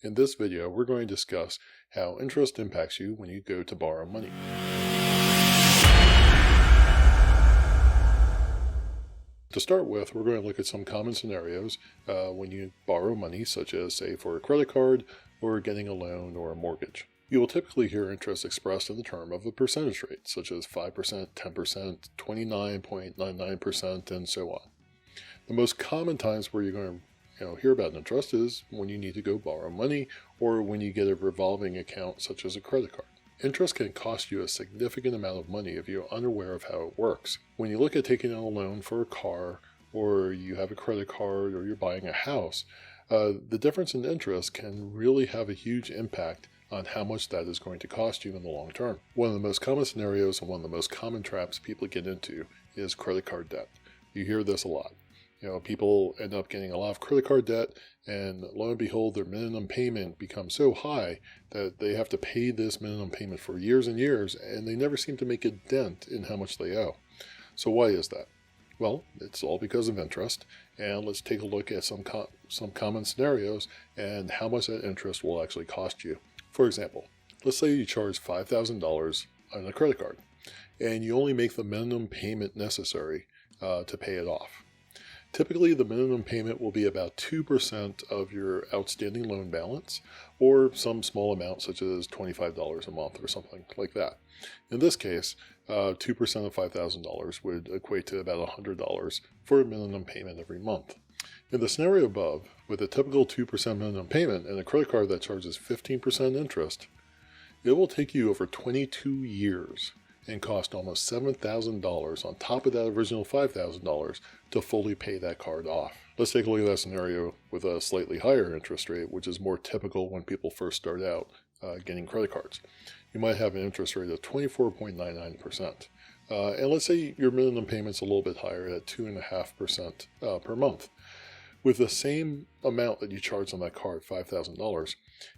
In this video, we're going to discuss how interest impacts you when you go to borrow money. To start with, we're going to look at some common scenarios when you borrow money, such as, say, for a credit card or getting a loan or a mortgage. You will typically hear interest expressed in the term of a percentage rate, such as 5%, 10%, 29.99%, and so on. The most common times where you're going to hear about interest is when you need to go borrow money or when you get a revolving account such as a credit card. Interest can cost you a significant amount of money if you're unaware of how it works. When you look at taking out a loan for a car, or you have a credit card, or you're buying a house, the difference in interest can really have a huge impact on how much that is going to cost you in the long term. One of the most common scenarios and one of the most common traps people get into is credit card debt. You hear this a lot. People end up getting a lot of credit card debt, and lo and behold, their minimum payment becomes so high that they have to pay this minimum payment for years and years, and they never seem to make a dent in how much they owe. So why is that? Well, it's all because of interest, and let's take a look at some common scenarios and how much that interest will actually cost you. For example, let's say you charge $5,000 on a credit card, and you only make the minimum payment necessary to pay it off. Typically, the minimum payment will be about 2% of your outstanding loan balance, or some small amount such as $25 a month or something like that. In this case, 2% of $5,000 would equate to about $100 for a minimum payment every month. In the scenario above, with a typical 2% minimum payment and a credit card that charges 15% interest, it will take you over 22 years and cost almost $7,000 on top of that original $5,000 to fully pay that card off. Let's take a look at that scenario with a slightly higher interest rate, which is more typical when people first start out getting credit cards. You might have an interest rate of 24.99%. And let's say your minimum payment's a little bit higher at 2.5% per month. With the same amount that you charge on that card, $5,000,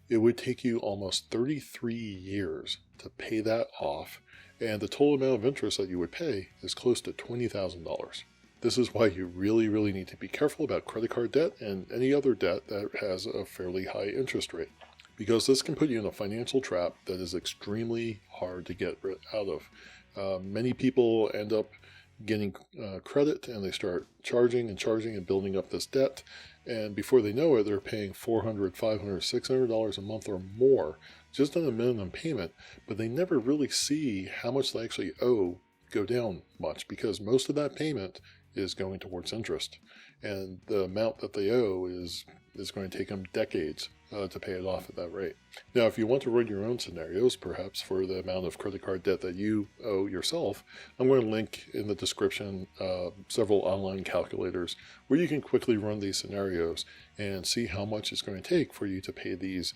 it would take you almost 33 years to pay that off, and the total amount of interest that you would pay is close to $20,000. This is why you really need to be careful about credit card debt and any other debt that has a fairly high interest rate, because this can put you in a financial trap that is extremely hard to get out of. Many people end up getting credit, and they start charging and building up this debt, and before they know it, they're paying $400, $500, $600 a month or more just on a minimum payment, but they never really see how much they actually owe go down much, because most of that payment is going towards interest, and the amount that they owe is going to take them decades to pay it off at that rate. Now, if you want to run your own scenarios, perhaps for the amount of credit card debt that you owe yourself, I'm going to link in the description several online calculators where you can quickly run these scenarios and see how much it's going to take for you to pay these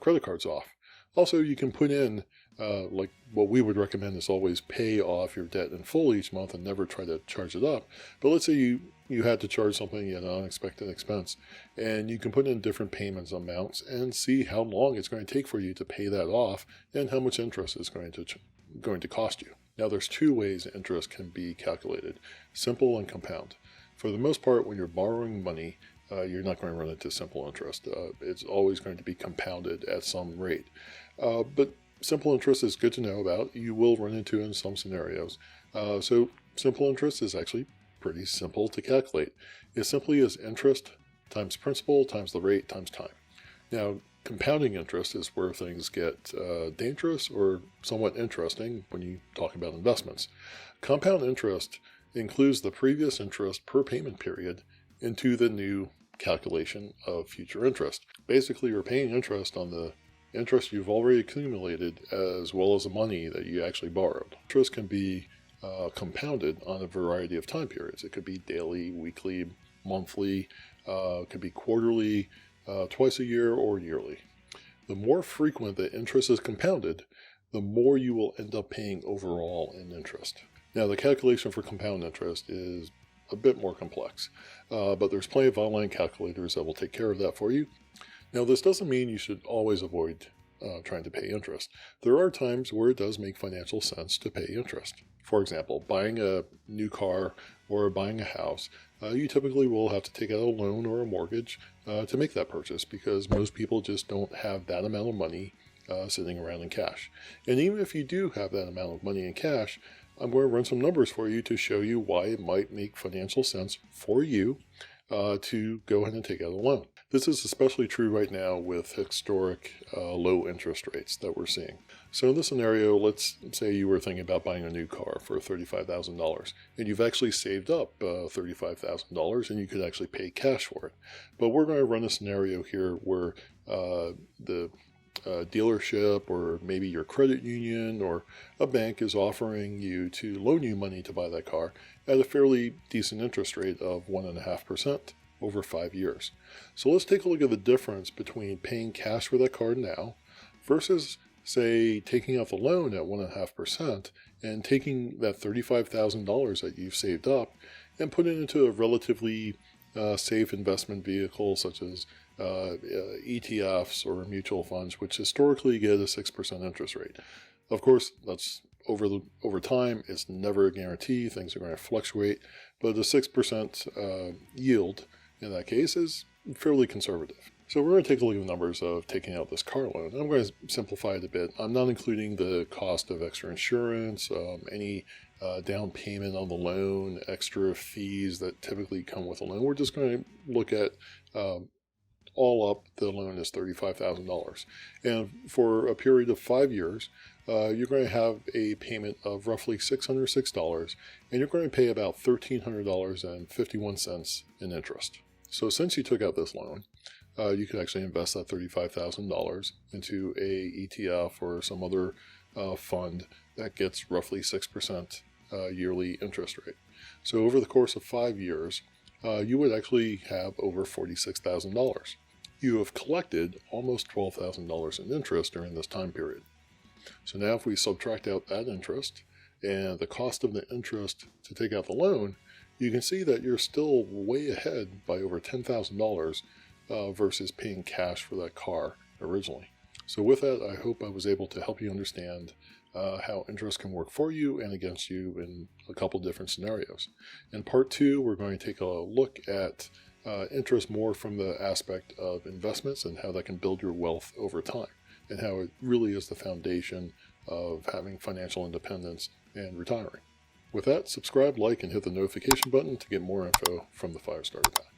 credit cards off. Also, you can put in, like what we would recommend is always pay off your debt in full each month and never try to charge it up. But let's say you had to charge something, an unexpected expense, and you can put in different payments amounts and see how long it's going to take for you to pay that off and how much interest it's going to cost you. Now, there's two ways interest can be calculated: simple and compound. For the most part, when you're borrowing money, you're not going to run into simple interest. It's always going to be compounded at some rate. But simple interest is good to know about. You will run into in some scenarios. So simple interest is actually pretty simple to calculate. It simply is interest times principal times the rate times time. Now, compounding interest is where things get dangerous or somewhat interesting when you talk about investments. Compound interest includes the previous interest per payment period into the new calculation of future interest. Basically, you're paying interest on the interest you've already accumulated as well as the money that you actually borrowed. Interest can be compounded on a variety of time periods. It could be daily, weekly, monthly, it could be quarterly, twice a year, or yearly. The more frequent the interest is compounded, the more you will end up paying overall in interest. Now, the calculation for compound interest is a bit more complex, but there's plenty of online calculators that will take care of that for you. Now, this doesn't mean you should always avoid trying to pay interest. There are times where it does make financial sense to pay interest. For example, buying a new car or buying a house, you typically will have to take out a loan or a mortgage to make that purchase, because most people just don't have that amount of money sitting around in cash. And even if you do have that amount of money in cash, I'm going to run some numbers for you to show you why it might make financial sense for you to go ahead and take out a loan. This is especially true right now with historic low interest rates that we're seeing. So in this scenario, let's say you were thinking about buying a new car for $35,000, and you've actually saved up $35,000, and you could actually pay cash for it. But we're going to run a scenario here where the dealership, or maybe your credit union or a bank, is offering you to loan you money to buy that car at a fairly decent interest rate of 1.5% over 5 years. So let's take a look at the difference between paying cash for that car now versus, say, taking out the loan at 1.5% and taking that $35,000 that you've saved up and put it into a relatively safe investment vehicle such as ETFs or mutual funds, which historically get a 6% interest rate. Of course, that's over time. It's never a guarantee. Things are going to fluctuate, but the 6% yield in that case is fairly conservative. So we're going to take a look at the numbers of taking out this car loan. I'm going to simplify it a bit. I'm not including the cost of extra insurance, any down payment on the loan, extra fees that typically come with a loan. We're just going to look at all up, the loan is $35,000. And for a period of 5 years, you're going to have a payment of roughly $606, and you're going to pay about $1,300.51 in interest. So since you took out this loan, you could actually invest that $35,000 into a ETF or some other fund that gets roughly 6% yearly interest rate. So over the course of 5 years, you would actually have over $46,000. You have collected almost $12,000 in interest during this time period. So now if we subtract out that interest and the cost of the interest to take out the loan, you can see that you're still way ahead by over $10,000 versus paying cash for that car originally. So with that, I hope I was able to help you understand how interest can work for you and against you in a couple different scenarios. In part 2, we're going to take a look at interest more from the aspect of investments and how that can build your wealth over time, and how it really is the foundation of having financial independence and retiring. With that, subscribe, like, and hit the notification button to get more info from the Firestarter Pack.